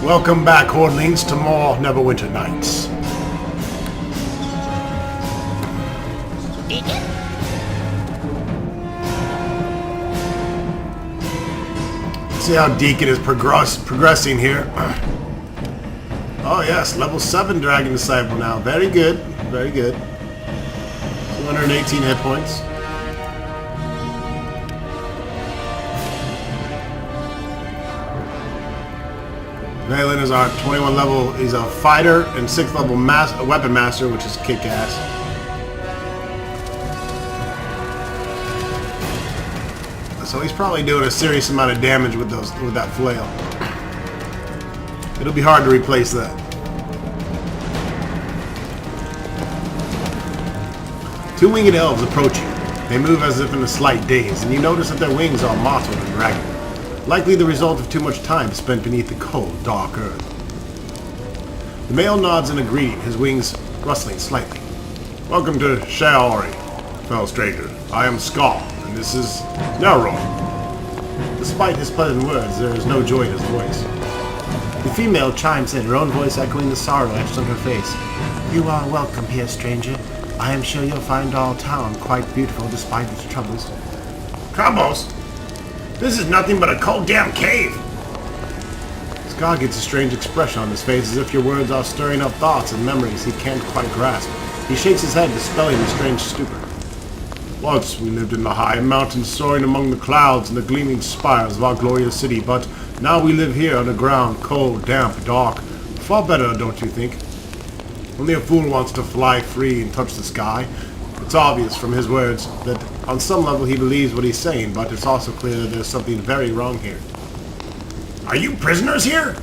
Welcome back, Hordlings, to more Neverwinter nights. See how Deacon is progressing here. Oh yes, level 7 Dragon Disciple now. Very good, very good. 218 hit points. Valen is our 21 level. He's a fighter and 6th level weapon master, which is kick-ass. So he's probably doing a serious amount of damage with that flail. It'll be hard to replace that. Two winged elves approach you. They move as if in a slight daze, and you notice that their wings are mottled and ragged. Likely the result of too much time spent beneath the cold, dark earth. The male nods in agreeing, his wings rustling slightly. Welcome to Shaori, fellow stranger. I am Scar, and this is Neverwinter. Despite his pleasant words, there is no joy in his voice. The female chimes in, her own voice echoing the sorrow etched on her face. You are welcome here, stranger. I am sure you'll find all town quite beautiful despite its troubles. Troubles? This is nothing but a cold damn cave. Scar gets a strange expression on his face, as if your words are stirring up thoughts and memories he can't quite grasp. He shakes his head, dispelling the strange stupor. Once we lived in the high mountains, soaring among the clouds and the gleaming spires of our glorious city, but now we live here underground, cold, damp, dark. Far better, don't you think? Only a fool wants to fly free and touch the sky. It's obvious from his words that on some level he believes what he's saying, but it's also clear that there's something very wrong here. Are you prisoners here?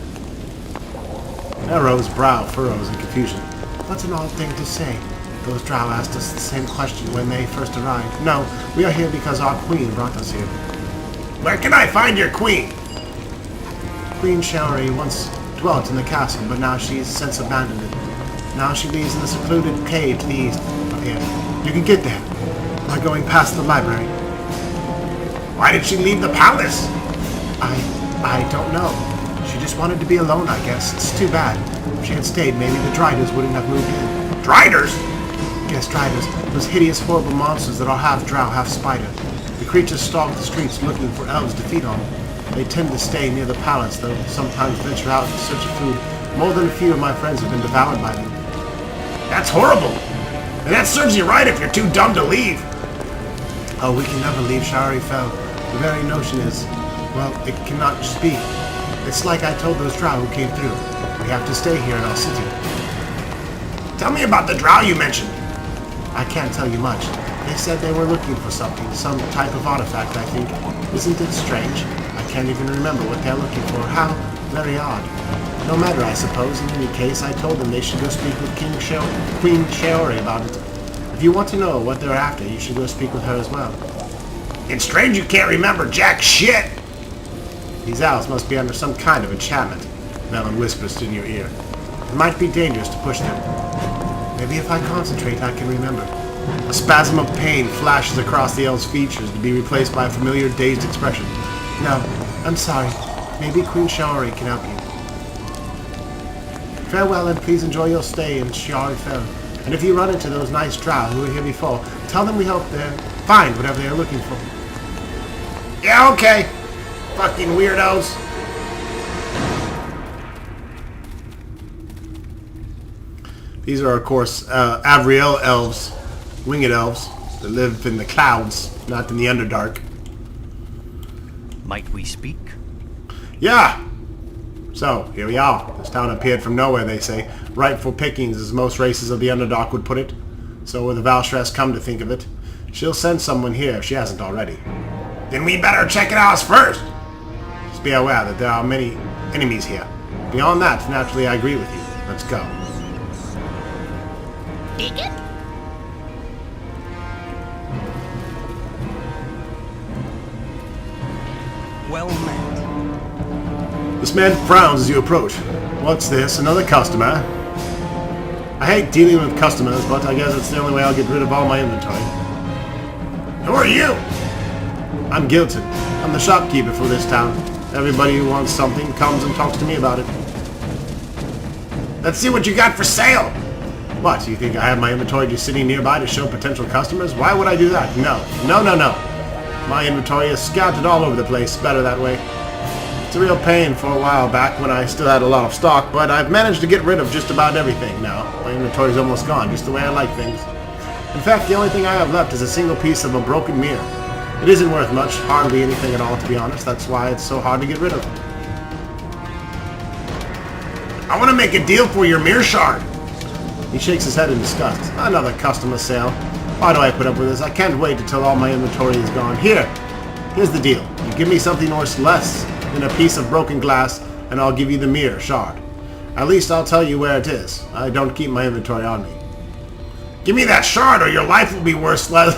Narrow's brow furrows in confusion. What's an odd thing to say? Those drow asked us the same question when they first arrived. No, we are here because our queen brought us here. Where can I find your queen? Queen Shaori once dwelt in the castle, but now she's since abandoned it. Now she lives in a secluded cave to the east of here. You can get there by going past the library. Why did she leave the palace? I don't know. She just wanted to be alone, I guess. It's too bad. If she had stayed, maybe the Driders wouldn't have moved in. Driders? Yes, Driders. Those hideous, horrible monsters that are half drow, half spider. The creatures stalk the streets looking for elves to feed on. They tend to stay near the palace, though sometimes venture out in search of food. More than a few of my friends have been devoured by them. That's horrible. And that serves you right if you're too dumb to leave. Oh, we can never leave Shari Fell. The very notion is, well, it cannot just be. It's like I told those drow who came through. We have to stay here in our city. Tell me about the drow you mentioned. I can't tell you much. They said they were looking for something, some type of artifact, I think. Isn't it strange? I can't even remember what they're looking for. How very odd. No matter, I suppose. In any case, I told them they should go speak with Queen Shaori about it. If you want to know what they're after, you should go speak with her as well. It's strange you can't remember jack shit. These owls must be under some kind of enchantment, Velen whispers in your ear. It might be dangerous to push them. Maybe if I concentrate, I can remember. A spasm of pain flashes across the elf's features to be replaced by a familiar, dazed expression. No, I'm sorry. Maybe Queen Shaori can help you. Farewell, and please enjoy your stay in Shaori Fell. And if you run into those nice drow who were here before, tell them we hope they find whatever they are looking for. Yeah, okay. Fucking weirdos. These are, of course, Avriel elves, winged elves, that live in the clouds, not in the Underdark. Might we speak? Yeah! So, here we are. This town appeared from nowhere, they say. Rightful pickings, as most races of the Underdark would put it. So will the Valstress come to think of it. She'll send someone here if she hasn't already. Then we better check it out first. Just be aware that there are many enemies here. Beyond that, naturally, I agree with you. Let's go. Well met. This man frowns as you approach. What's this? Another customer? I hate dealing with customers, but I guess it's the only way I'll get rid of all my inventory. Who are you? I'm Gilton. I'm the shopkeeper for this town. Everybody who wants something comes and talks to me about it. Let's see what you got for sale. What, you think I have my inventory just sitting nearby to show potential customers? Why would I do that? No. No, no, no. My inventory is scattered all over the place. Better that way. It's a real pain for a while back when I still had a lot of stock, but I've managed to get rid of just about everything now. My inventory's almost gone, just the way I like things. In fact, the only thing I have left is a single piece of a broken mirror. It isn't worth much, hardly anything at all, to be honest. That's why it's so hard to get rid of. I want to make a deal for your mirror shard. He shakes his head in disgust. Another customer sale. Why do I put up with this? I can't wait until all my inventory is gone. Here's the deal. You give me something worth less than a piece of broken glass, and I'll give you the mirror shard. At least I'll tell you where it is. I don't keep my inventory on me. Give me that shard, or your life will be worth less.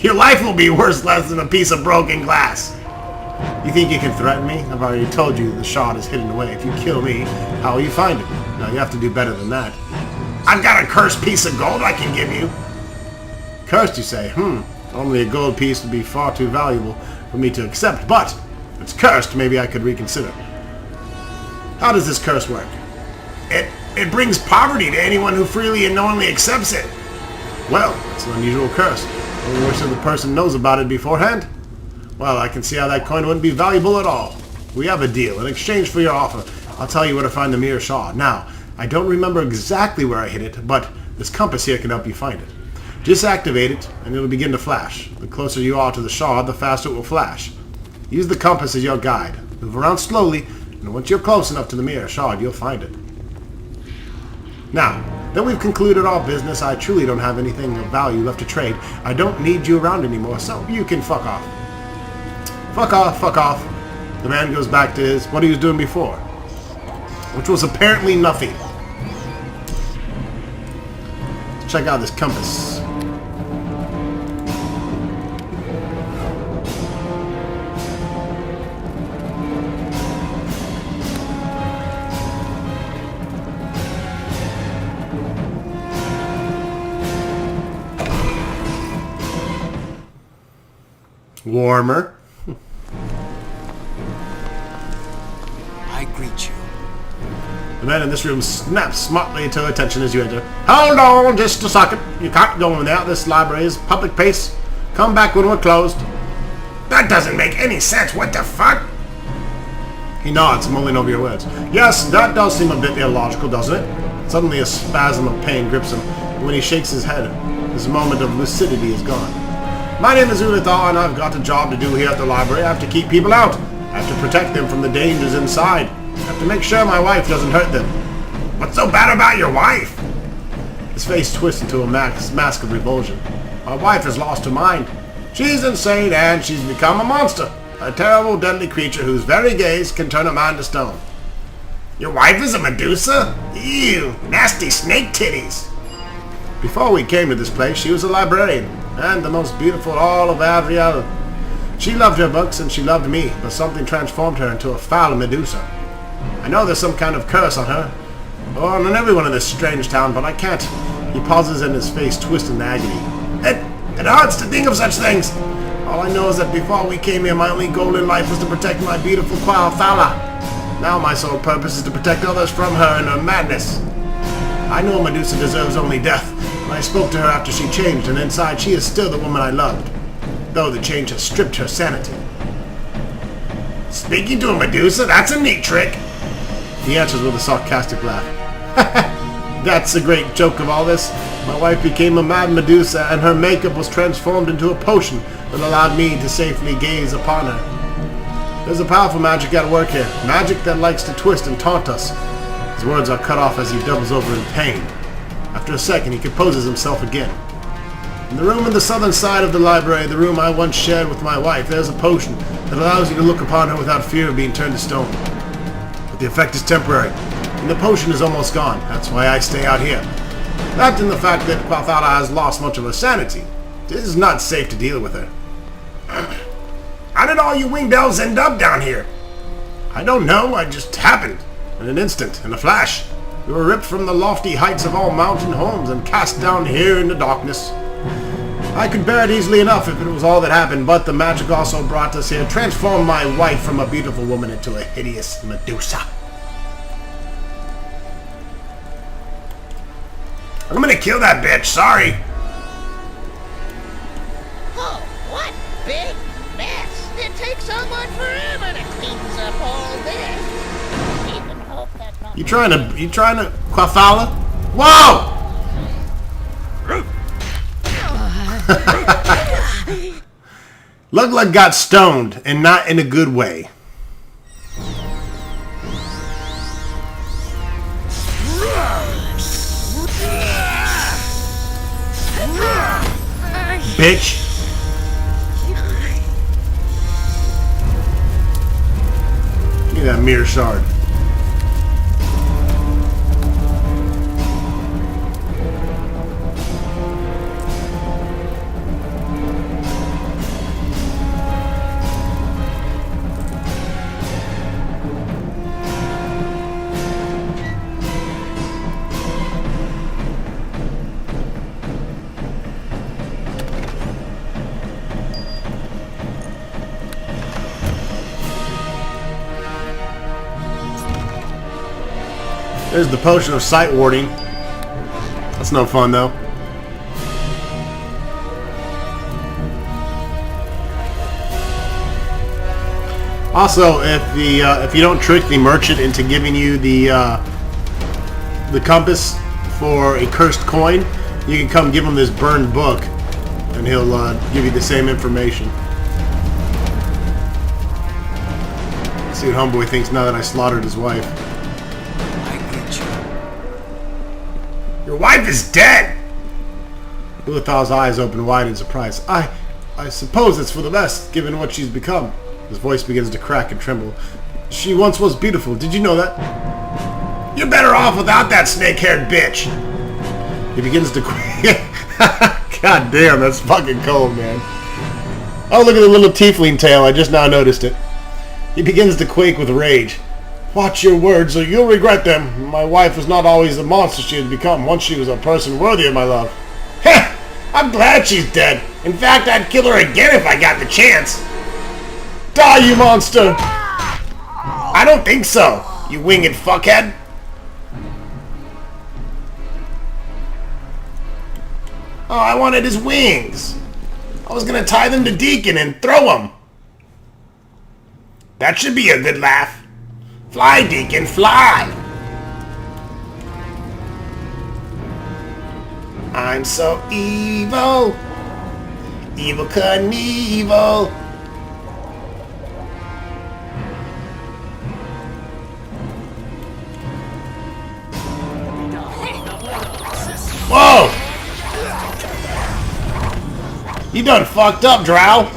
Your life will be worth less than a piece of broken glass. You think you can threaten me? I've already told you the shard is hidden away. If you kill me, how will you find it? Now you have to do better than that. I've got a cursed piece of gold I can give you. Cursed, you say? Only a gold piece would be far too valuable for me to accept, but if it's cursed, maybe I could reconsider. How does this curse work? It brings poverty to anyone who freely and knowingly accepts it. Well, it's an unusual curse. I wish that the person knows about it beforehand. Well, I can see how that coin wouldn't be valuable at all. We have a deal. In exchange for your offer, I'll tell you where to find the mirror shard. Now, I don't remember exactly where I hid it, but this compass here can help you find it. Just activate it, and it'll begin to flash. The closer you are to the shard, the faster it will flash. Use the compass as your guide. Move around slowly, and once you're close enough to the mirror shard, you'll find it. Now, that we've concluded our business, I truly don't have anything of value left to trade. I don't need you around anymore, so you can fuck off. Fuck off, fuck off. The man goes back to what he was doing before, which was apparently nothing. Let's check out this compass. Warmer. I greet you. The man in this room snaps smartly to attention as you enter. Hold on just a second. You can't go in there. This library is public place. Come back when we're closed. That doesn't make any sense. What the fuck? He nods, mulling over your words. Yes, that does seem a bit illogical, doesn't it? Suddenly a spasm of pain grips him, and when he shakes his head, his moment of lucidity is gone. My name is Ulithar, and I've got a job to do here at the library. I have to keep people out. I have to protect them from the dangers inside. I have to make sure my wife doesn't hurt them. What's so bad about your wife? His face twists into a mask of revulsion. My wife has lost her mind. She's insane, and she's become a monster. A terrible, deadly creature whose very gaze can turn a man to stone. Your wife is a Medusa? Ew, nasty snake titties. Before we came to this place, she was a librarian, and the most beautiful in all of Avriel. She loved her books, and she loved me, but something transformed her into a foul Medusa. I know there's some kind of curse on her, or on everyone in this strange town, but I can't. He pauses and his face twists in agony. It hurts to think of such things. All I know is that before we came here, my only goal in life was to protect my beautiful Qualthala. Now my sole purpose is to protect others from her and her madness. I know Medusa deserves only death, and I spoke to her after she changed, and inside she is still the woman I loved, though the change has stripped her sanity. Speaking to a Medusa? That's a neat trick. He answers with a sarcastic laugh. That's the great joke of all this. My wife became a mad Medusa, and her makeup was transformed into a potion that allowed me to safely gaze upon her. There's a powerful magic at work here, magic that likes to twist and taunt us. His words are cut off as he doubles over in pain. After a second, he composes himself again. In the room on the southern side of the library, the room I once shared with my wife, there's a potion that allows you to look upon her without fear of being turned to stone. But the effect is temporary, and the potion is almost gone. That's why I stay out here. That and the fact that Qualthala has lost much of her sanity. It is not safe to deal with her. How did all you winged elves end up down here? I don't know, it just happened. In an instant, in a flash. We were ripped from the lofty heights of all mountain homes and cast down here in the darkness. I could bear it easily enough if it was all that happened, but the magic also brought us here, transformed my wife from a beautiful woman into a hideous Medusa. I'm gonna kill that bitch, sorry. Oh, what big mess! It takes someone forever to clean up all this. Even hope that not. You trying to Quafala? Whoa! Lug got stoned, and not in a good way. Bitch. Give me that mirror shard. There's the potion of sight warding. That's no fun though. Also, if you don't trick the merchant into giving you the compass for a cursed coin, you can come give him this burned book, and he'll give you the same information. Let's see what homeboy thinks now that I slaughtered his wife. Your wife is dead! Ulathal's eyes open wide in surprise. I suppose it's for the best, given what she's become. His voice begins to crack and tremble. She once was beautiful. Did you know that? You're better off without that snake-haired bitch. He begins to quake. God damn, that's fucking cold, man. Oh, look at the little tiefling tail. I just now noticed it. He begins to quake with rage. Watch your words or you'll regret them. My wife was not always the monster she had become. Once she was a person worthy of my love. Heh! I'm glad she's dead. In fact, I'd kill her again if I got the chance. Die, you monster! I don't think so, you winged fuckhead. Oh, I wanted his wings. I was gonna tie them to Deacon and throw them. That should be a good laugh. Fly, Deacon, fly! I'm so evil. Evil Knievel. Whoa! You done fucked up, Drow.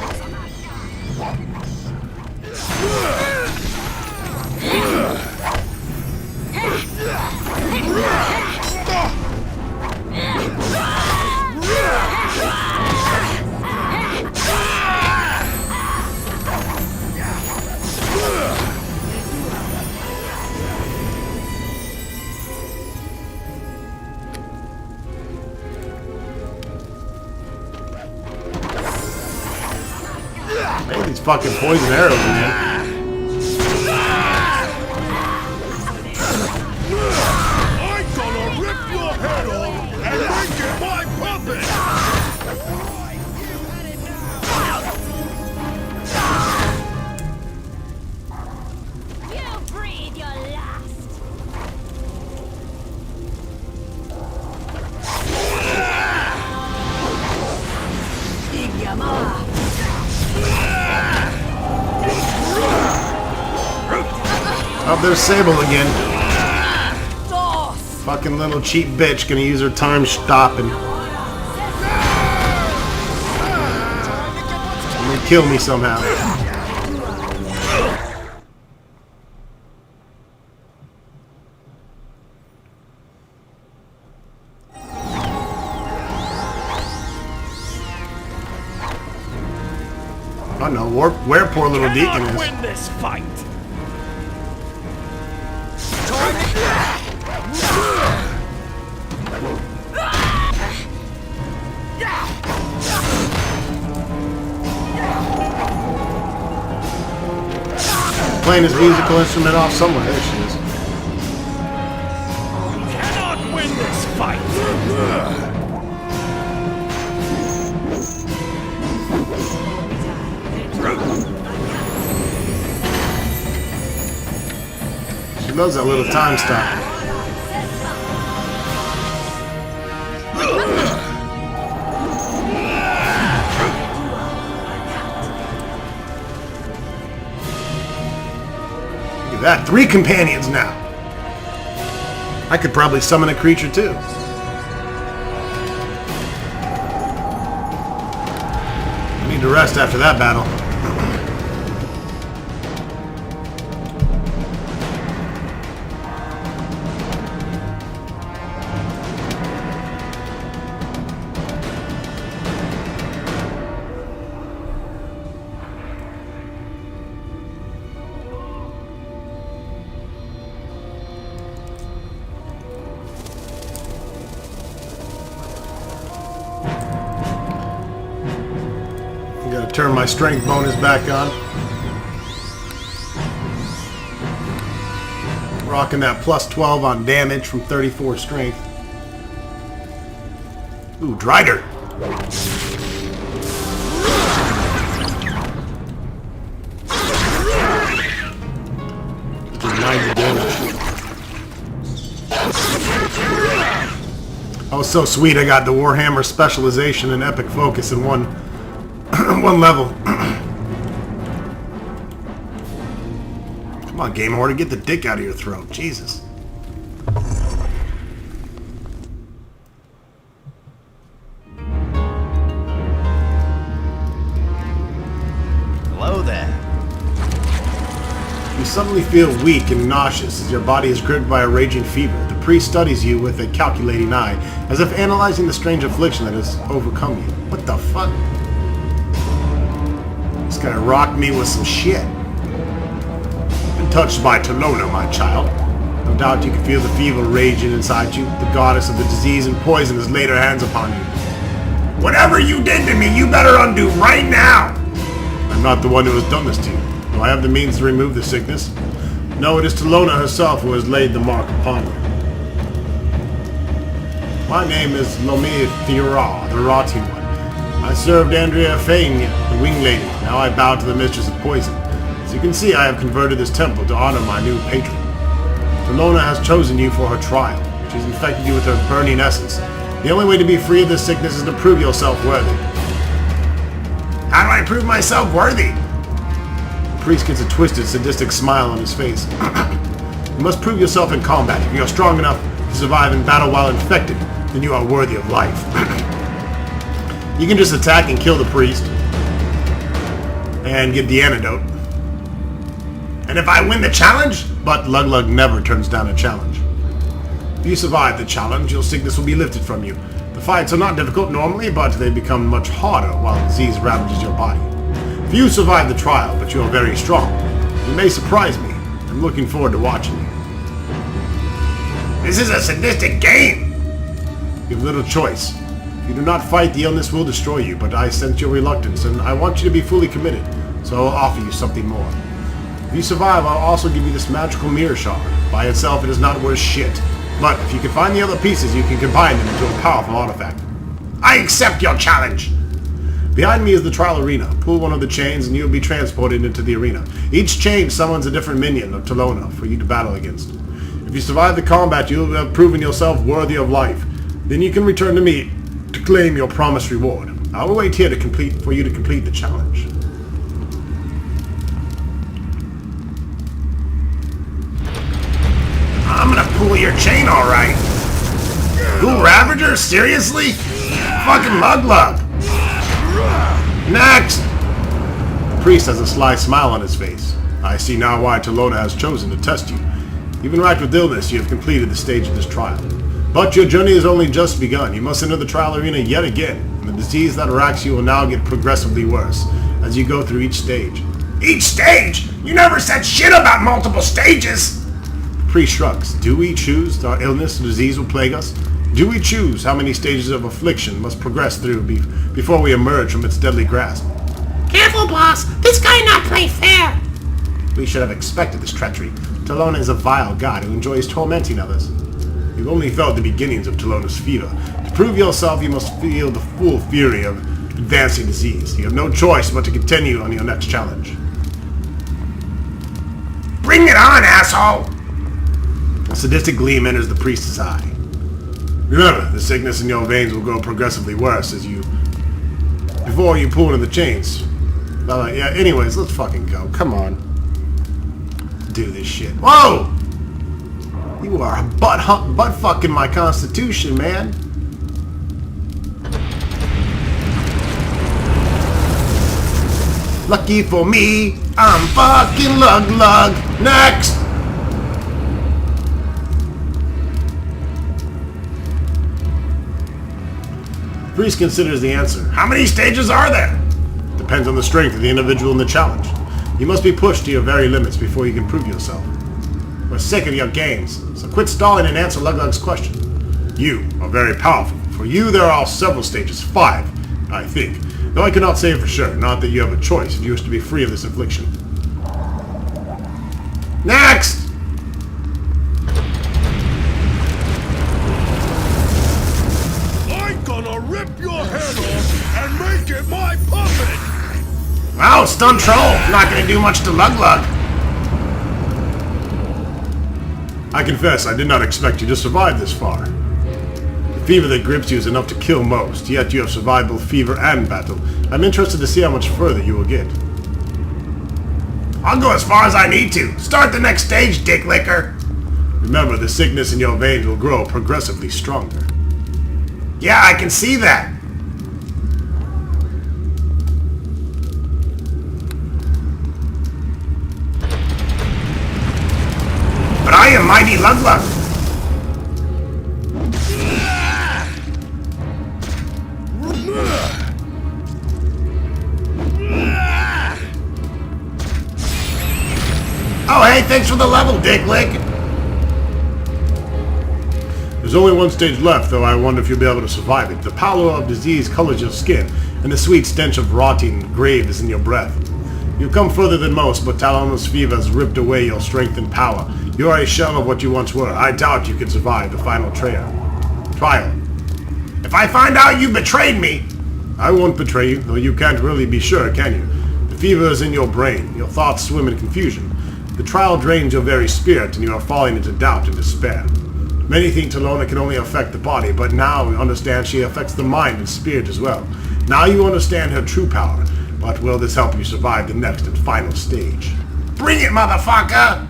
Hey, these fucking poison arrows, man. I'm gonna rip your head off and make it my puppet! You breathe your last. Oh, there's Sable again. Fucking little cheap bitch gonna use her time stopping. And kill me somehow. I don't know where poor little Deacon is. Win this fight! Playing his musical instrument off somewhere. There she is. Cannot win this fight! fight. She loves that little time stop. Look at that, 3 companions now. I could probably summon a creature too. I need to rest after that battle. Gotta turn my strength bonus back on. Rocking that plus 12 on damage from 34 strength. Ooh, Drider. Did 90 damage. Oh, so sweet. I got the Warhammer specialization and epic focus in one level. Come on, Game Hoarder, get the dick out of your throat. Jesus. Hello there. You suddenly feel weak and nauseous as your body is gripped by a raging fever. The priest studies you with a calculating eye, as if analyzing the strange affliction that has overcome you. What the fuck? This guy rocked me with some shit. Been touched by Tolona, my child. No doubt you can feel the fever raging inside you. The goddess of the disease and poison has laid her hands upon you. Whatever you did to me, you better undo right now. I'm not the one who has done this to you. Do I have the means to remove the sickness? No, it is Tolona herself who has laid the mark upon me. My name is Lomi Thira, the Rotting One. I served Andrea Fane, the Wing Lady. Now I bow to the Mistress of Poison. As you can see, I have converted this temple to honor my new patron. Tolona has chosen you for her trial. She's infected you with her burning essence. The only way to be free of this sickness is to prove yourself worthy. How do I prove myself worthy? The priest gets a twisted, sadistic smile on his face. You must prove yourself in combat. If you are strong enough to survive in battle while infected, then you are worthy of life. You can just attack and kill the priest and get the antidote. And if I win the challenge? But Lug never turns down a challenge. If you survive the challenge, your sickness will be lifted from you. The fights are not difficult normally, but they become much harder while disease ravages your body. If you survive the trial, but you are very strong, you may surprise me. I'm looking forward to watching you. This is a sadistic game. You have little choice. If you do not fight, the illness will destroy you, but I sense your reluctance, and I want you to be fully committed, so I'll offer you something more. If you survive, I'll also give you this magical mirror shard. By itself, it is not worth shit, but if you can find the other pieces, you can combine them into a powerful artifact. I accept your challenge. Behind me is the trial arena. Pull one of the chains and you'll be transported into the arena. Each chain summons a different minion of Tolona for you to battle against. If you survive the combat, you'll have proven yourself worthy of life. Then you can return to me to claim your promised reward. I will wait here for you to complete the challenge. I'm gonna pull your chain, alright. Ghoul Ravager? Seriously? Fucking Lug. Next! The priest has a sly smile on his face. I see now why Tolona has chosen to test you. Even racked with illness, you have completed the stage of this trial. But your journey has only just begun. You must enter the trial arena yet again, and the disease that racks you will now get progressively worse as you go through each stage. Each stage? You never said shit about multiple stages! The priest shrugs. Do we choose that illness and disease will plague us? Do we choose how many stages of affliction must progress through before we emerge from its deadly grasp? Careful, boss. This guy not play fair. We should have expected this treachery. Tolona is a vile god who enjoys tormenting others. You've only felt the beginnings of Telona's fever. To prove yourself, you must feel the full fury of advancing disease. You have no choice but to continue on your next challenge. Bring it on, asshole! A sadistic gleam enters the priest's eye. Remember, the sickness in your veins will grow progressively worse before you pull in the chains. Yeah, anyways, let's fucking go. Come on. Do this shit. Whoa! You are butt fucking my constitution, man. Lucky for me, I'm fucking lug. Next! Priest considers the answer. How many stages are there? Depends on the strength of the individual in the challenge. You must be pushed to your very limits before you can prove yourself. We're sick of your games, so quit stalling and answer Luglug's question. You are very powerful. For you, there are several stages. 5, I think. Though I cannot say for sure, not that you have a choice if you wish to be free of this affliction. Next! I'm gonna rip your head off and make it my puppet! Wow, stun troll. Not gonna do much to Luglug. I confess, I did not expect you to survive this far. The fever that grips you is enough to kill most, yet you have survived both fever and battle. I'm interested to see how much further you will get. I'll go as far as I need to. Start the next stage, dick licker. Remember, the sickness in your veins will grow progressively stronger. Yeah, I can see that. But I am mighty Luglug. Oh, hey, thanks for the level, Dick Lick. There's only one stage left, though I wonder if you'll be able to survive it. The pallor of disease colors your skin, and the sweet stench of rotting grave is in your breath. You've come further than most, but Telona's fever has ripped away your strength and power. You are a shell of what you once were. I doubt you can survive the final trial. If I find out you betrayed me... I won't betray you, though you can't really be sure, can you? The fever is in your brain. Your thoughts swim in confusion. The trial drains your very spirit, and you are falling into doubt and despair. Many think Telona can only affect the body, but now we understand she affects the mind and spirit as well. Now you understand her true power, but will this help you survive the next and final stage? Bring it, motherfucker!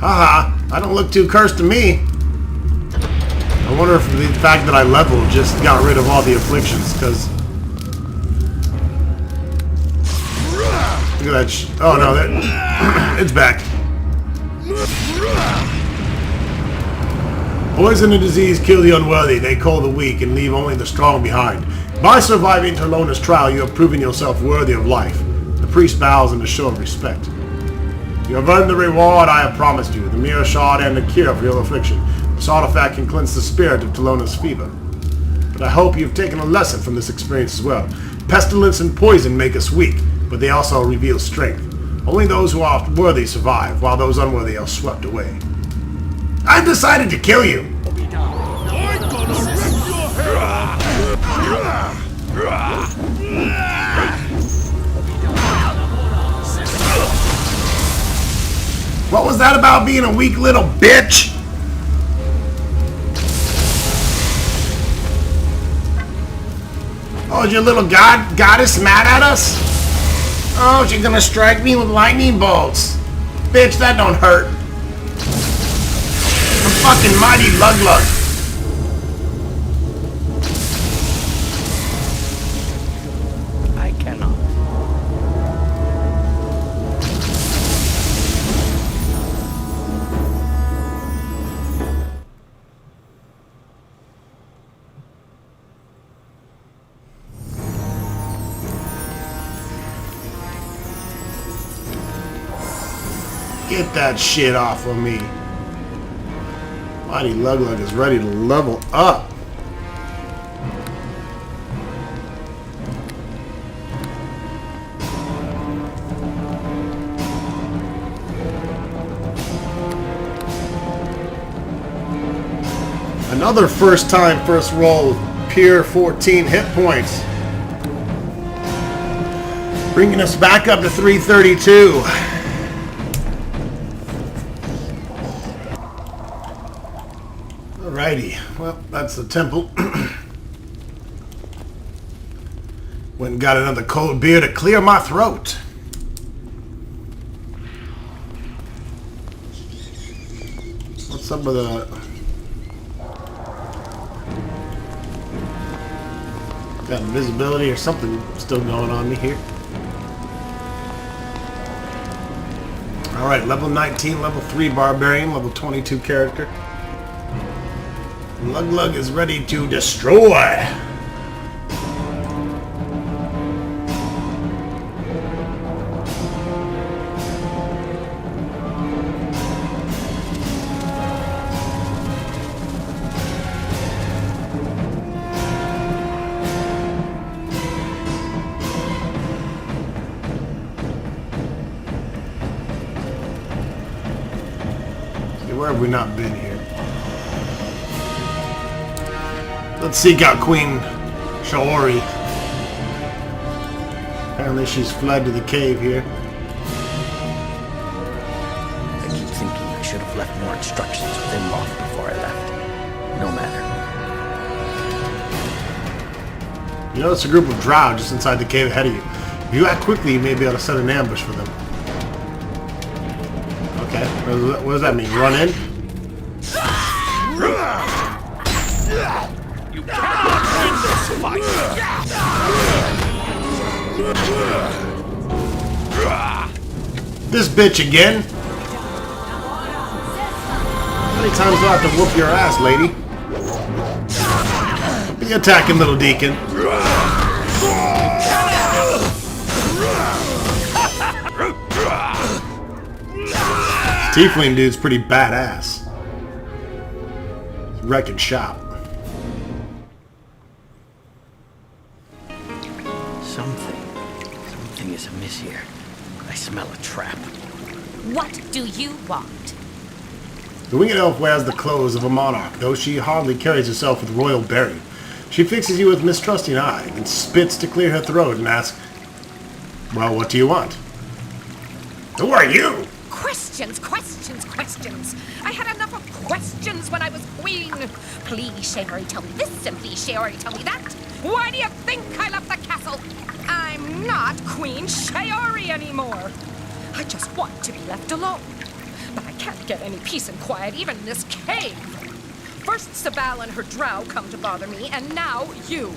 Haha, I don't look too cursed to me. I wonder if the fact that I leveled just got rid of all the afflictions, because... Look at that oh no, that it's back. Poison and disease kill the unworthy, they call the weak, and leave only the strong behind. By surviving Telona's trial, you have proven yourself worthy of life. The priest bows in a show of respect. You have earned the reward I have promised you, the mirror shard and the cure for your affliction. This artifact can cleanse the spirit of Telona's fever. But I hope you've taken a lesson from this experience as well. Pestilence and poison make us weak, but they also reveal strength. Only those who are worthy survive, while those unworthy are swept away. I've decided to kill you. I'm gonna rip your head off! What was that about being a weak little bitch? Oh, is your little goddess mad at us? Oh, she's gonna strike me with lightning bolts. Bitch, that don't hurt. I'm fucking mighty Luglug. I cannot. Get that shit off of me. Mighty Lug Lug is ready to level up. Another first time, first roll, pure 14 hit points. Bringing us back up to 332. Alrighty, well, that's the temple. Went and got another cold beer to clear my throat. What's up with the... Got invisibility or something still going on me here. Alright, level 19, level 3 barbarian, level 22 character. Lug Lug is ready to destroy. Where have we not been here? Let's seek out Queen Shaori. Apparently she's fled to the cave here. I keep thinking I should have left more instructions with Imloff before I left. No matter. You notice a group of drow just inside the cave ahead of you. If you act quickly, you may be able to set an ambush for them. Okay, what does that mean? Run in? You cannot win this fight! This bitch again? How many times do I have to whoop your ass, lady? Be attacking, little deacon. Tiefling dude's pretty badass. Wrecking shop. Something is amiss here. I smell a trap. What do you want? The winged elf wears the clothes of a monarch, though she hardly carries herself with royal bearing. She fixes you with mistrusting eye, and spits to clear her throat and asks, "Well, what do you want?" "Who are you?" Questions. I had enough of questions when I was queen. Please, Shaori, tell me this, and please, Shaori, tell me that. Why do you think I left the castle? I'm not Queen Shaori anymore. I just want to be left alone. But I can't get any peace and quiet even in this cave. First Sabal and her drow come to bother me, and now you.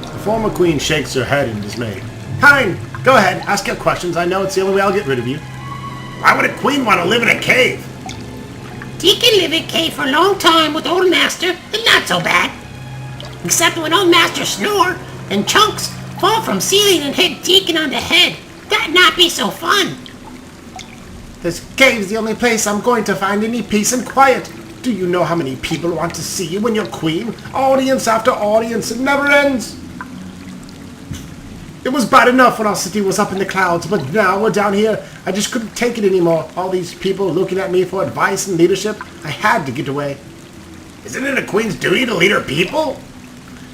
The former queen shakes her head in dismay. "Fine, go ahead, ask your questions. I know it's the only way I'll get rid of you." "Why would a queen want to live in a cave?" Deacon lived in a cave for a long time with old master, and not so bad. Except when old master snore, and chunks fall from ceiling and hit Deacon on the head. That'd not be so fun. "This cave's the only place I'm going to find any peace and quiet. Do you know how many people want to see you when you're queen? Audience after audience, it never ends. It was bad enough when our city was up in the clouds, but now we're down here. I just couldn't take it anymore. All these people looking at me for advice and leadership. I had to get away." Isn't it a queen's duty to lead her people?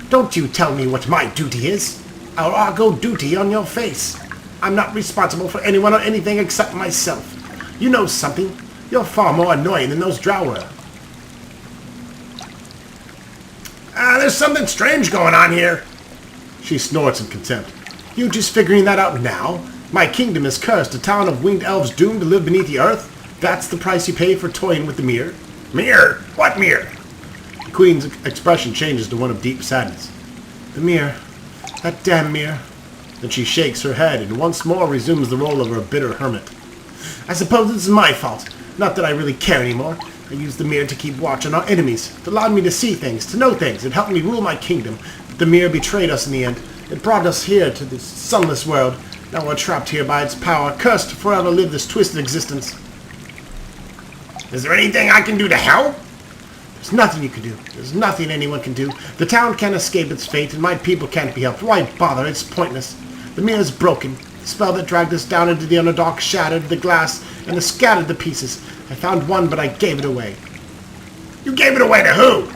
"Don't you tell me what my duty is. I'll argo duty on your face. I'm not responsible for anyone or anything except myself. You know something? You're far more annoying than those drow were." There's something strange going on here. She snorts in contempt. "You just figuring that out now? My kingdom is cursed, a town of winged elves doomed to live beneath the earth? That's the price you pay for toying with the mirror?" Mirror? What mirror? The queen's expression changes to one of deep sadness. "The mirror. That damn mirror." Then she shakes her head and once more resumes the role of her bitter hermit. "I suppose it's my fault. Not that I really care anymore. I used the mirror to keep watch on our enemies. It allowed me to see things, to know things. It helped me rule my kingdom. But the mirror betrayed us in the end. It brought us here to this sunless world. Now we're trapped here by its power, cursed to forever live this twisted existence." Is there anything I can do to help? There's nothing you can do. There's nothing anyone can do. The town can't escape its fate, and my people can't be helped. Why bother? It's pointless. The mirror is broken. The spell that dragged us down into the Underdark shattered the glass and scattered the pieces. I found one, but I gave it away. You gave it away to who?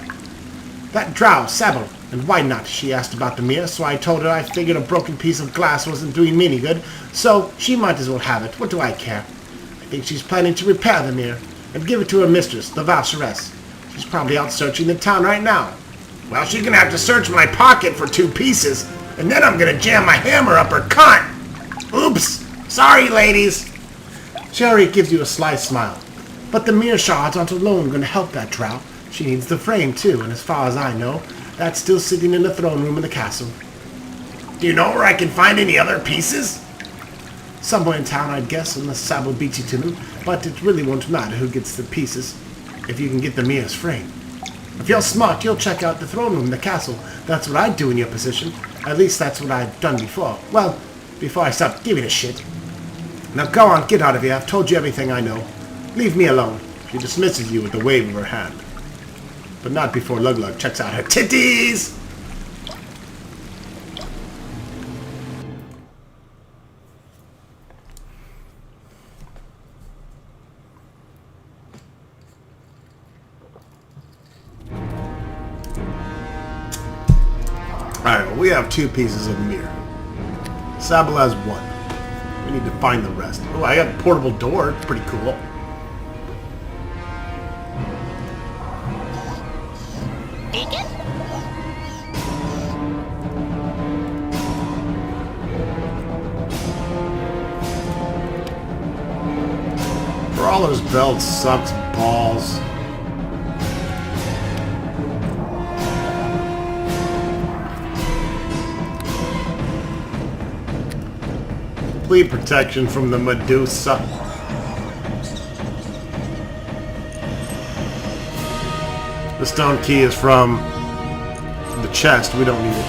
That drow, Sable. And why not? She asked about the mirror, so I told her I figured a broken piece of glass wasn't doing me any good, so she might as well have it. What do I care? I think she's planning to repair the mirror and give it to her mistress, the Valcheress. She's probably out searching the town right now. Well, she's gonna have to search my pocket for 2 pieces, and then I'm gonna jam my hammer up her cunt. Oops. Sorry, ladies. Cherry gives you a sly smile. But the mirror shards aren't alone going to help that drow. She needs the frame, too, and as far as I know, that's still sitting in the throne room in the castle. Do you know where I can find any other pieces? Somewhere in town, I'd guess, unless Sable beats you to them, but it really won't matter who gets the pieces, if you can get the mirror's frame. If you're smart, you'll check out the throne room in the castle. That's what I'd do in your position. At least that's what I've done before. Well, before I stopped giving a shit. Now go on, get out of here. I've told you everything I know. Leave me alone. She dismisses you with a wave of her hand. But not before Lug checks out her titties! Alright, well, we have 2 pieces of mirror. Sable has 1. We need to find the rest. Oh, I got a portable door. It's pretty cool. Deacon? Brawler's belt sucks balls. Complete protection from the Medusa. The stone key is from the chest. We don't need it.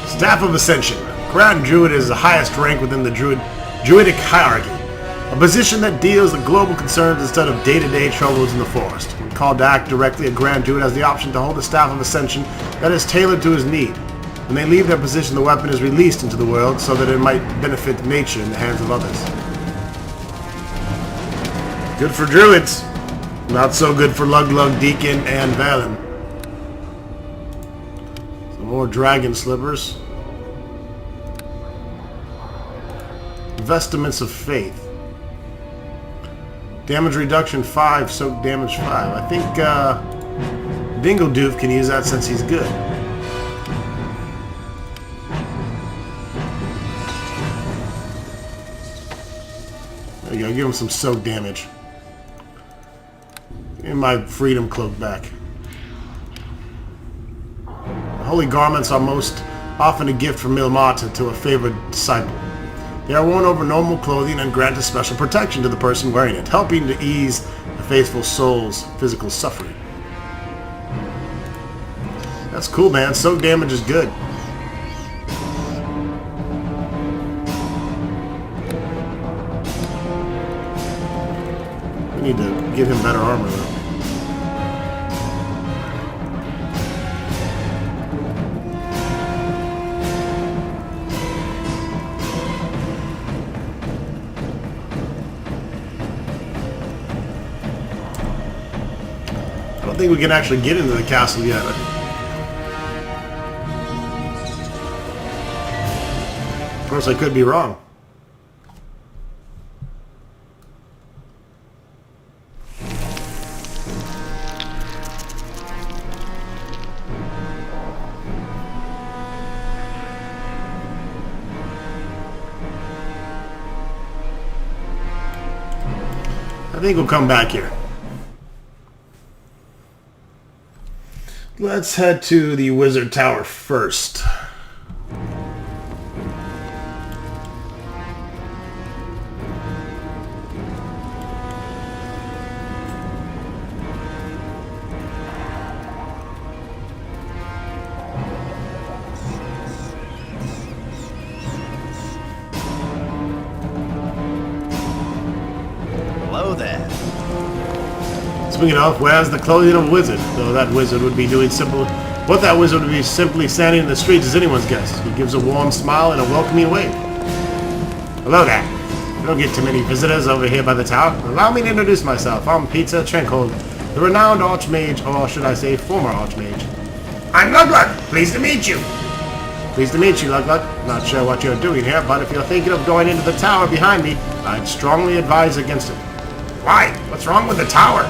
Staff of Ascension. Grand Druid is the highest rank within the Druidic hierarchy. A position that deals with global concerns instead of day-to-day troubles in the forest. When called to act directly, a Grand Druid has the option to hold a Staff of Ascension that is tailored to his need. When they leave their position, the weapon is released into the world so that it might benefit nature in the hands of others. Good for Druids. Not so good for Lug, Deacon, and Valen. Some more dragon slippers. Vestments of Faith. Damage reduction 5, soak damage 5. I think Dingledoof can use that since he's good. There you go, give him some soak damage. And my freedom cloak back. Holy garments are most often a gift from Milmata to a favored disciple. They are worn over normal clothing and grant a special protection to the person wearing it, helping to ease the faithful soul's physical suffering. That's cool, man. Soak damage is good. We need to give him better armor, though. I don't think we can actually get into the castle yet. Of course, I could be wrong. I think we'll come back here. Let's head to the Wizard Tower first. Hello there. Speaking of, wears the clothing of a wizard, though that wizard would be doing simple. What that wizard would be simply standing in the streets is anyone's guess. He gives a warm smile and a welcoming wave. Hello there. We don't get too many visitors over here by the tower. Allow me to introduce myself. I'm Peter Trinkhold, the renowned Archmage, or should I say former Archmage. I'm Luglug. Pleased to meet you. Pleased to meet you, Luglug. Not sure what you're doing here, but if you're thinking of going into the tower behind me, I'd strongly advise against it. Why? What's wrong with the tower?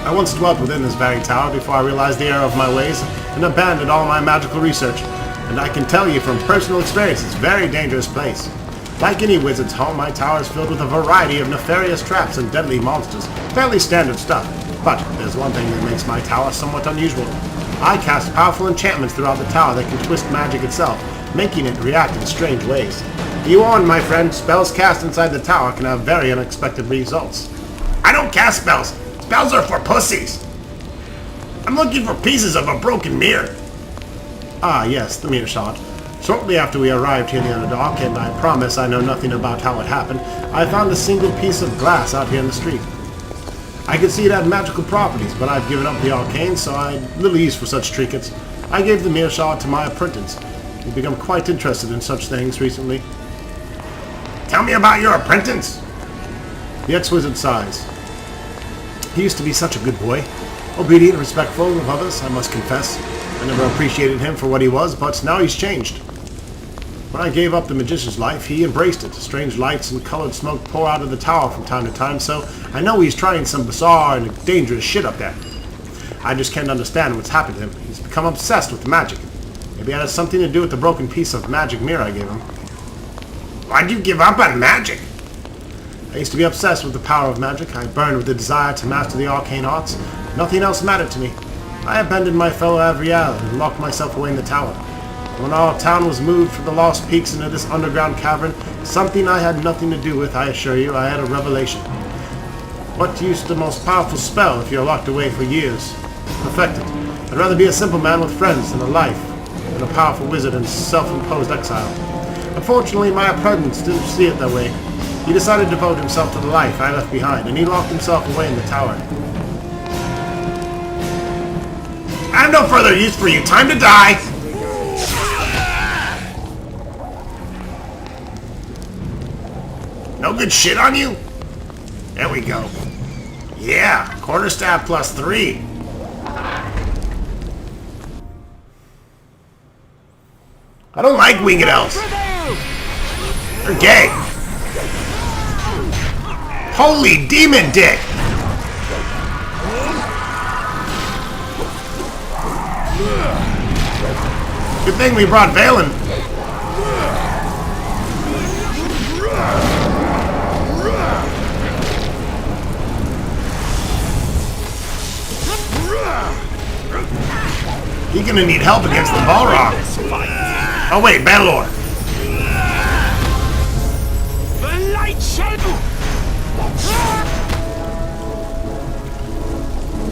I once dwelt within this very tower before I realized the error of my ways and abandoned all my magical research. And I can tell you from personal experience, it's a very dangerous place. Like any wizard's home, my tower is filled with a variety of nefarious traps and deadly monsters. Fairly standard stuff. But there's one thing that makes my tower somewhat unusual. I cast powerful enchantments throughout the tower that can twist magic itself, making it react in strange ways. Be warned, my friend, spells cast inside the tower can have very unexpected results. I don't cast spells. Spells are for pussies. I'm looking for pieces of a broken mirror. Ah, yes, the mirror shot. Shortly after we arrived here in the Underdark, and I promise I know nothing about how it happened, I found a single piece of glass out here in the street. I could see it had magical properties, but I've given up the arcane, so I had little use for such trinkets. I gave the mirror shard to my apprentice. He's become quite interested in such things recently. Tell me about your apprentice. The ex-wizard sighs. He used to be such a good boy. Obedient, respectful of others, I must confess. I never appreciated him for what he was, but now he's changed. When I gave up the magician's life, he embraced it. Strange lights and colored smoke pour out of the tower from time to time, so I know he's trying some bizarre and dangerous shit up there. I just can't understand what's happened to him. He's become obsessed with magic. Maybe it has something to do with the broken piece of magic mirror I gave him. Why'd you give up on magic? I used to be obsessed with the power of magic. I burned with the desire to master the arcane arts. Nothing else mattered to me. I abandoned my fellow Avriel and locked myself away in the tower. When our town was moved from the Lost Peaks into this underground cavern, something I had nothing to do with, I assure you, I had a revelation. What use the most powerful spell if you're locked away for years? Perfected. I'd rather be a simple man with friends and a life than a powerful wizard in self-imposed exile. Unfortunately, my apprentice didn't see it that way. He decided to devote himself to the life I left behind, and he locked himself away in the tower. I have no further use for you. Time to die! No good shit on you? There we go. Yeah, quarterstaff plus 3. I don't like winged elves. They're gay. Holy demon dick! Good thing we brought Valen. He's gonna need help against the Balrog. Oh wait, Bangalore. The light shadow.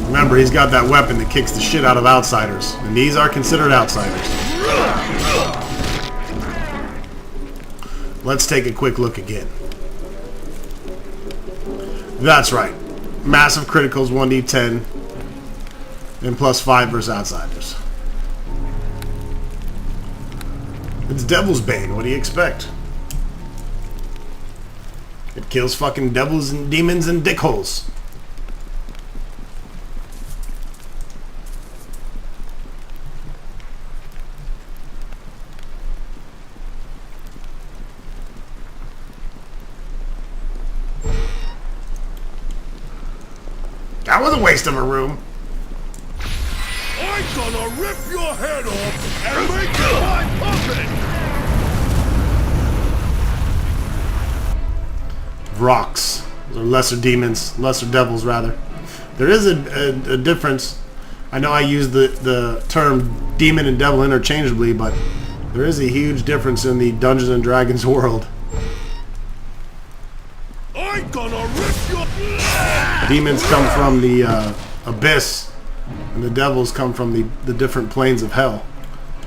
Remember, he's got that weapon that kicks the shit out of outsiders, and these are considered outsiders. Let's take a quick look again. That's right. Massive criticals 1d10 and plus 5 versus outsiders. It's Devil's Bane, what do you expect? It kills fucking devils and demons and dickholes. That was a waste of a room. I'm gonna rip your head off and make you my puppet! Rocks. Those are lesser demons, lesser devils rather. There is a difference. I know I use the term demon and devil interchangeably, but there is a huge difference in the Dungeons and Dragons world. I'm gonna rip your... Demons come from the abyss, and the devils come from the different planes of hell.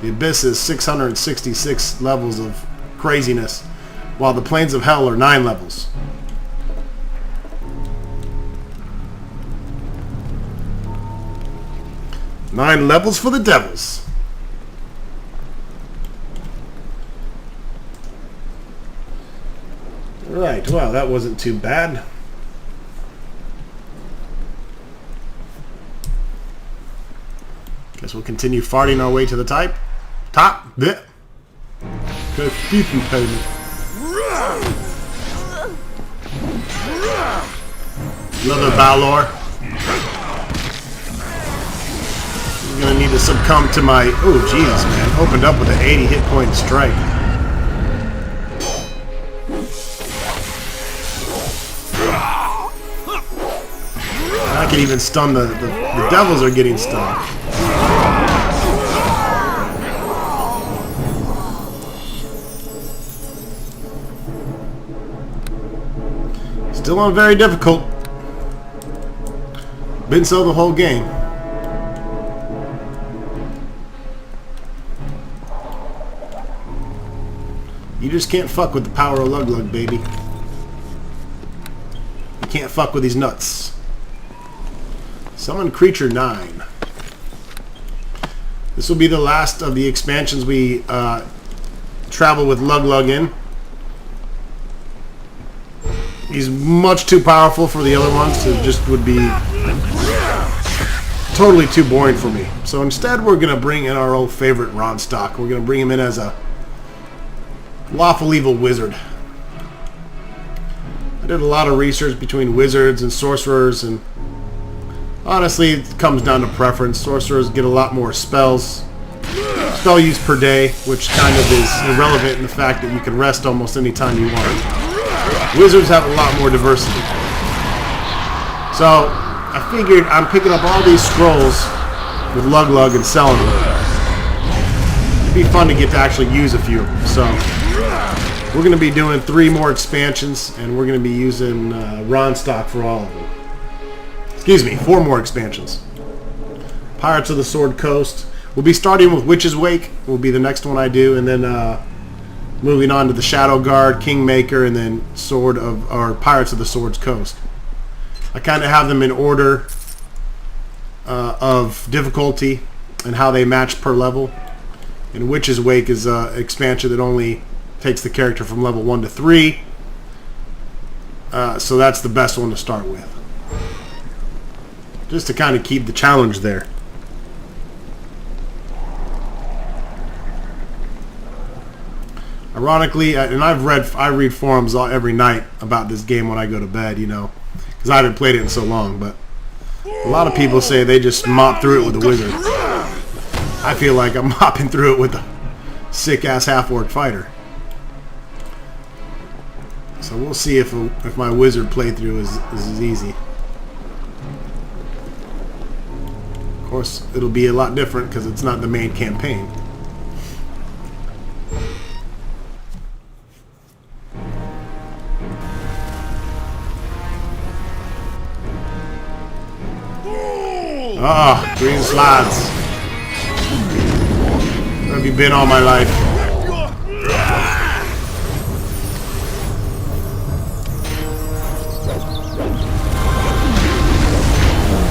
The abyss is 666 levels of craziness, while the planes of hell are 9 levels. 9 levels for the devils. Right, well, that wasn't too bad. Guess we'll continue farting our way to the top. Blech. Go beefy pony. Another Balor. I'm gonna need to succumb to my... Oh, Jesus, man. Opened up with an 80 hit point strike. I can even stun the devils are getting stunned. Still on very difficult. Been so the whole game. You just can't fuck with the power of Lug Lug, baby. You can't fuck with these nuts. Summon Creature 9. This will be the last of the expansions we travel with Lug Lug in. He's much too powerful for the other ones. It just would be totally too boring for me. So instead we're going to bring in our old favorite Ronstock. We're going to bring him in as a lawful evil wizard. I did a lot of research between wizards and sorcerers, and honestly it comes down to preference. Sorcerers get a lot more spell use per day, which kind of is irrelevant in the fact that you can rest almost any time you want. Wizards have a lot more diversity. So I figured I'm picking up all these scrolls with Lug Lug and selling them. It'd be fun to get to actually use a few of them. So we're going to be doing 3 more expansions, and we're going to be using Ronstock for all of them. Excuse me, 4 more expansions. Pirates of the Sword Coast. We'll be starting with Witch's Wake. Will be the next one I do, and then moving on to the Shadow Guard, Kingmaker, and then Pirates of the Swords Coast. I kind of have them in order of difficulty and how they match per level. And Witch's Wake is an expansion that only takes the character from level 1 to 3. So that's the best one to start with. Just to kind of keep the challenge there. Ironically, and I read forums every night about this game when I go to bed, you know, because I haven't played it in so long, but a lot of people say they just mop through it with a wizard. I feel like I'm mopping through it with a sick-ass half-orc fighter. So we'll see if my wizard playthrough is as easy. Of course, it'll be a lot different because it's not the main campaign. Ah, green slides. Where have you been all my life?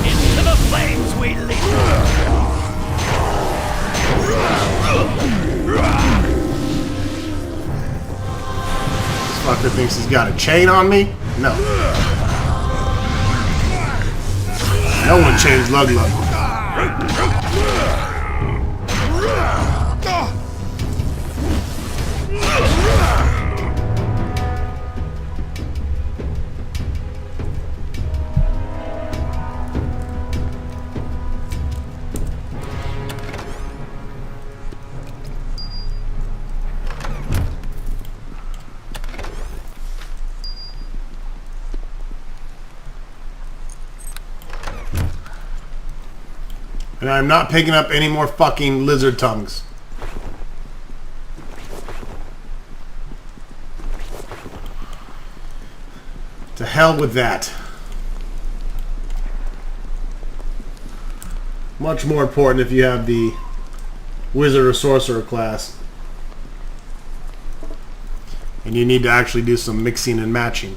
Into the flames we leap. This fucker thinks he's got a chain on me? No. No one changed Lug Lug. And I'm not picking up any more fucking lizard tongues. To hell with that. Much more important if you have the wizard or sorcerer class. And you need to actually do some mixing and matching.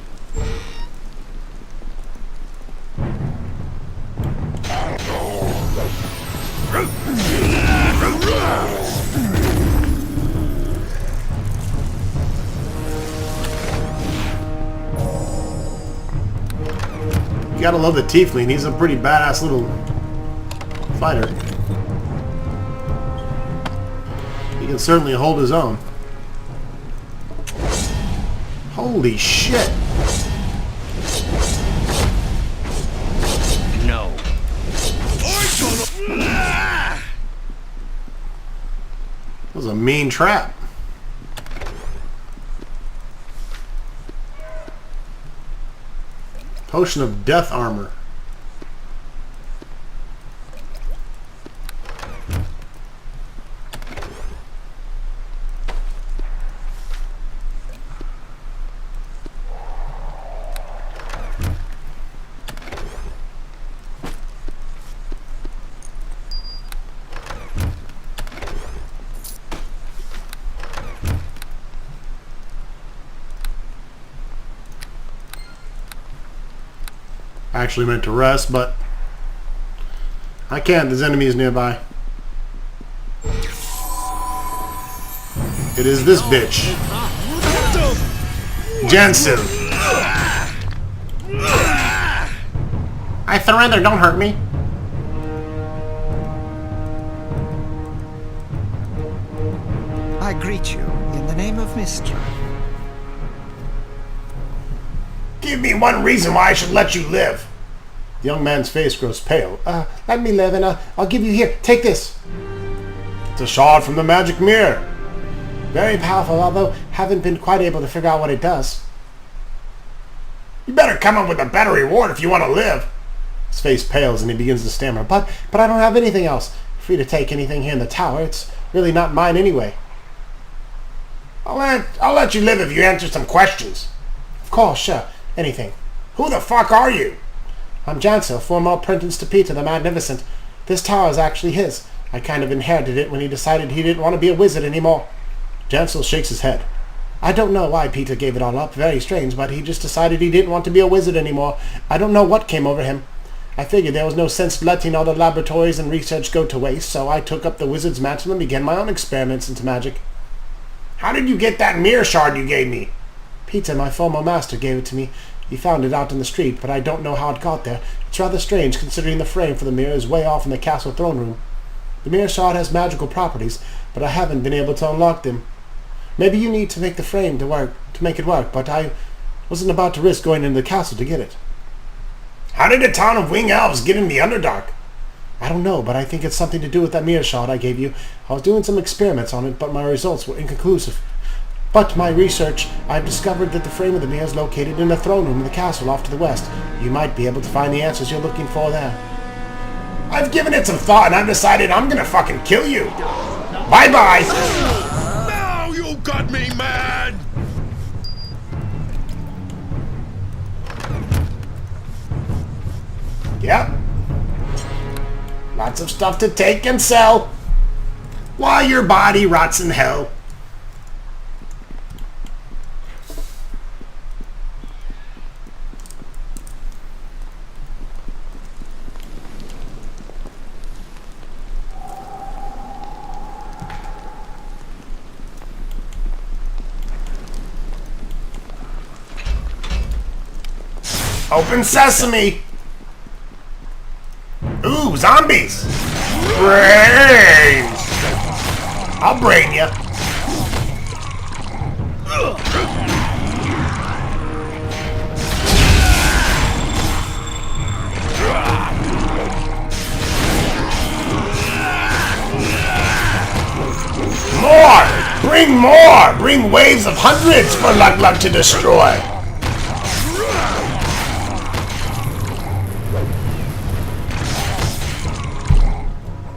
You gotta love the Tiefling. He's a pretty badass little fighter. He can certainly hold his own. Holy shit! No. That was a mean trap. Potion of death armor. I actually meant to rest, but I can't. There's enemies nearby. It is this bitch. Jansen. I surrender, don't hurt me. I greet you in the name of mystery. Give me one reason why I should let you live. The young man's face grows pale. Let me live, and I'll give you here. Take this. It's a shard from the magic mirror. Very powerful, although haven't been quite able to figure out what it does. You better come up with a better reward if you want to live. His face pales and he begins to stammer. But I don't have anything else. Free to take anything here in the tower. It's really not mine anyway. I'll let you live if you answer some questions. Of course, sure. Anything. Who the fuck are you? I'm Jansel, former apprentice to Peter the Magnificent. This tower is actually his. I kind of inherited it when he decided he didn't want to be a wizard anymore. Jansel shakes his head. I don't know why Peter gave it all up. Very strange, but he just decided he didn't want to be a wizard anymore. I don't know what came over him. I figured there was no sense letting all the laboratories and research go to waste, so I took up the wizard's mantle and began my own experiments into magic. How did you get that mirror shard you gave me? Peter, my former master, gave it to me. He found it out in the street, but I don't know how it got there. It's rather strange, considering the frame for the mirror is way off in the castle throne room. The mirror shard has magical properties, but I haven't been able to unlock them. Maybe you need to make the frame to make it work, but I wasn't about to risk going into the castle to get it. How did the town of Wing Elves get in the Underdark? I don't know, but I think it's something to do with that mirror shard I gave you. I was doing some experiments on it, but my results were inconclusive. But my research, I've discovered that the frame of the mirror is located in the throne room of the castle off to the west. You might be able to find the answers you're looking for there. I've given it some thought and I've decided I'm gonna fucking kill you. Bye-bye. Now you got me mad. Yep. Lots of stuff to take and sell while your body rots in hell. Open sesame! Ooh, zombies! Brains! I'll brain you. More! Bring more! Bring waves of hundreds for Lug to destroy!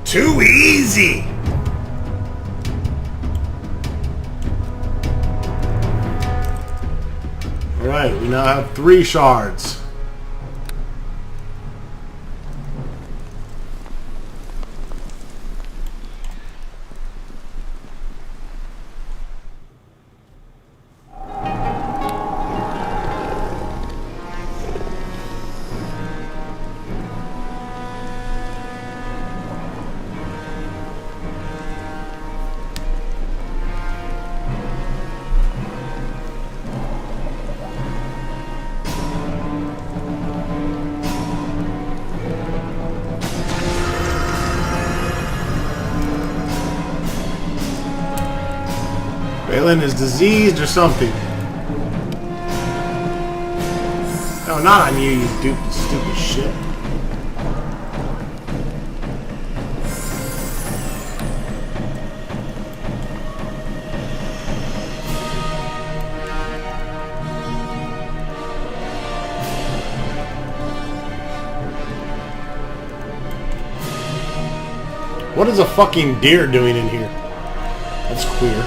Too easy! Alright, we now have 3 shards. Balin is diseased or something. No, not on you, you stupid shit. What is a fucking deer doing in here? That's queer.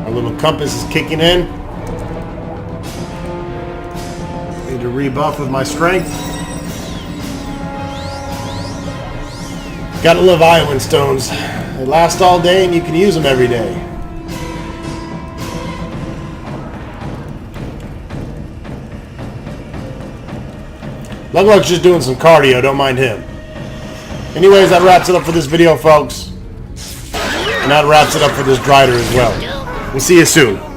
Our little compass is kicking in. Need to rebuff with my strength. Gotta love Iowan stones. They last all day and you can use them every day. Lovelock's just doing some cardio, don't mind him. Anyways, that wraps it up for this video, folks. And that wraps it up for this Drider as well. We'll see you soon.